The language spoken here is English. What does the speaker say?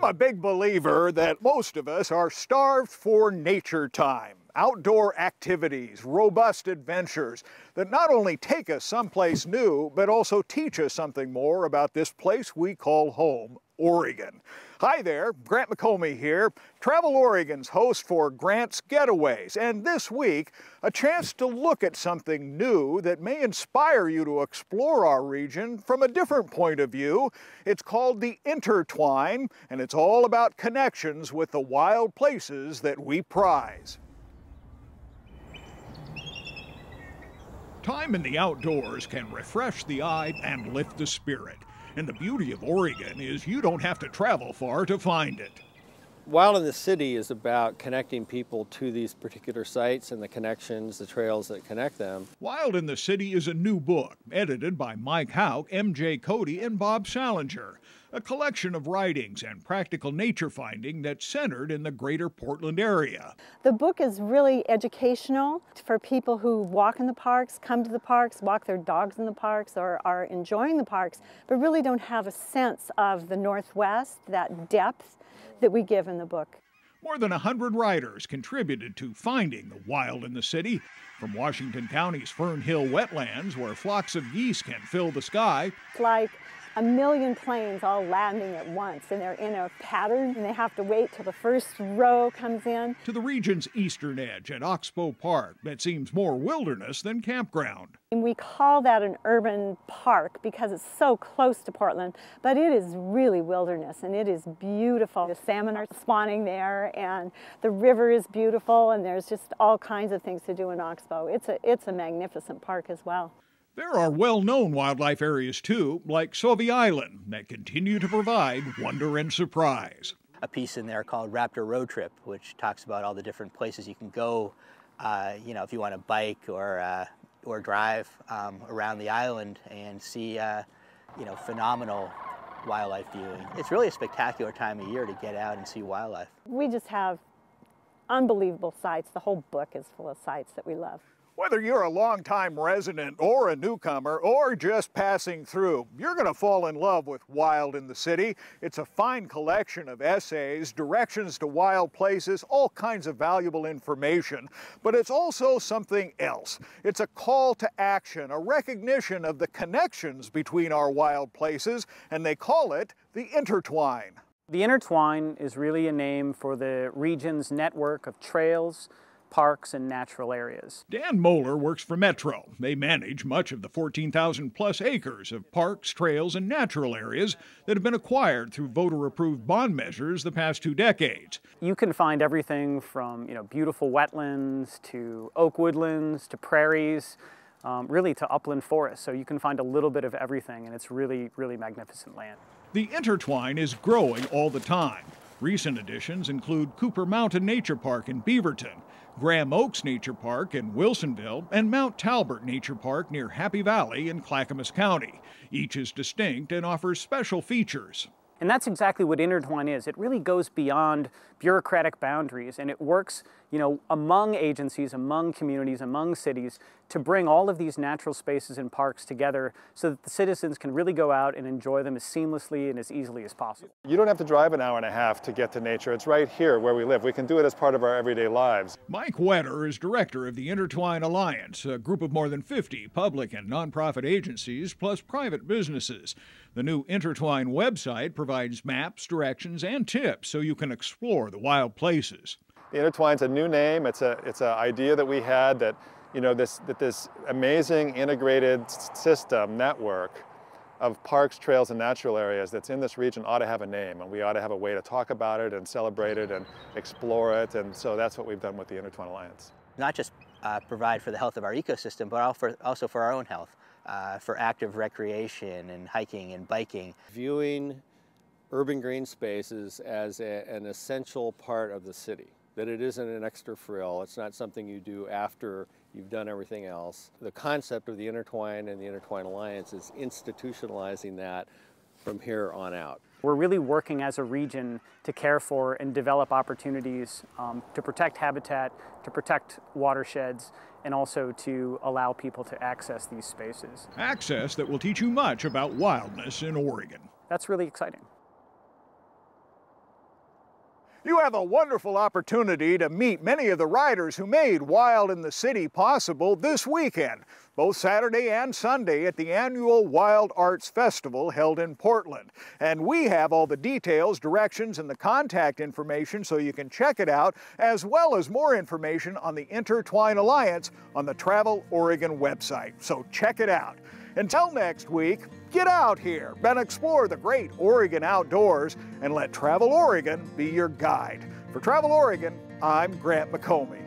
a big believer that most of us are starved for nature time, outdoor activities, robust adventures that not only take us someplace new, but also teach us something more about this place we call home, Oregon. Hi there, Grant McComey here, Travel Oregon's host for Grant's Getaways, and this week, a chance to look at something new that may inspire you to explore our region from a different point of view. It's called the Intertwine, and it's all about connections with the wild places that we prize. Time in the outdoors can refresh the eye and lift the spirit. And the beauty of Oregon is you don't have to travel far to find it. Wild in the City is about connecting people to these particular sites and the connections, the trails that connect them. Wild in the City is a new book, edited by Mike Houck, M.J. Cody, and Bob Salinger. A collection of writings and practical nature finding that's centered in the greater Portland area. The book is really educational for people who walk in the parks, come to the parks, walk their dogs in the parks, or are enjoying the parks, but really don't have a sense of the Northwest, that depth that we give in the book. More than 100 writers contributed to finding the wild in the city, from Washington County's Fern Hill wetlands, where flocks of geese can fill the sky. It's like a million planes all landing at once, and they're in a pattern, and they have to wait till the first row comes in. To the region's eastern edge at Oxbow Park that seems more wilderness than campground. And we call that an urban park because it's so close to Portland, but it is really wilderness, and it is beautiful. The salmon are spawning there, and the river is beautiful, and there's just all kinds of things to do in Oxbow. It's a magnificent park as well. There are well-known wildlife areas, too, like Sauvie Island, that continue to provide wonder and surprise. A piece in there called Raptor Road Trip, which talks about all the different places you can go, if you want to bike or drive around the island and see, phenomenal wildlife viewing. It's really a spectacular time of year to get out and see wildlife. We just have unbelievable sights. The whole book is full of sights that we love. Whether you're a longtime resident or a newcomer or just passing through, you're going to fall in love with Wild in the City. It's a fine collection of essays, directions to wild places, all kinds of valuable information. But it's also something else. It's a call to action, a recognition of the connections between our wild places, and they call it the Intertwine. The Intertwine is really a name for the region's network of trails, parks, and natural areas. Dan Moeller works for Metro. They manage much of the 14,000 plus acres of parks, trails, and natural areas that have been acquired through voter-approved bond measures the past 2 decades. You can find everything from beautiful wetlands to oak woodlands to prairies, really to upland forests. So you can find a little bit of everything, and it's really, really magnificent land. The Intertwine is growing all the time. Recent additions include Cooper Mountain Nature Park in Beaverton, Graham Oaks Nature Park in Wilsonville, and Mount Talbert Nature Park near Happy Valley in Clackamas County. Each is distinct and offers special features. And that's exactly what Intertwine is. It really goes beyond bureaucratic boundaries, and it works, among agencies, among communities, among cities, to bring all of these natural spaces and parks together so that the citizens can really go out and enjoy them as seamlessly and as easily as possible. You don't have to drive an hour and a half to get to nature. It's right here where we live. We can do it as part of our everyday lives. Mike Wetter is director of the Intertwine Alliance, a group of more than 50 public and nonprofit agencies plus private businesses. The new Intertwine website provides maps, directions, and tips so you can explore the wild places. The Intertwine's a new name. It's an idea that we had that this amazing integrated system, network of parks, trails, and natural areas that's in this region ought to have a name, and we ought to have a way to talk about it and celebrate it and explore it, and so that's what we've done with the Intertwine Alliance. Not just provide for the health of our ecosystem, but also for our own health, for active recreation and hiking and biking. Viewing urban green spaces as an essential part of the city, that it isn't an extra frill, it's not something you do after you've done everything else. The concept of the Intertwine and the Intertwine Alliance is institutionalizing that from here on out. We're really working as a region to care for and develop opportunities to protect habitat, to protect watersheds, and also to allow people to access these spaces. Access that will teach you much about wildness in Oregon. That's really exciting. You have a wonderful opportunity to meet many of the riders who made Wild in the City possible this weekend, both Saturday and Sunday at the annual Wild Arts Festival held in Portland. And we have all the details, directions, and the contact information so you can check it out, as well as more information on the Intertwine Alliance on the Travel Oregon website. So check it out. Until next week, get out here and explore the great Oregon outdoors and let Travel Oregon be your guide. For Travel Oregon, I'm Grant McComey.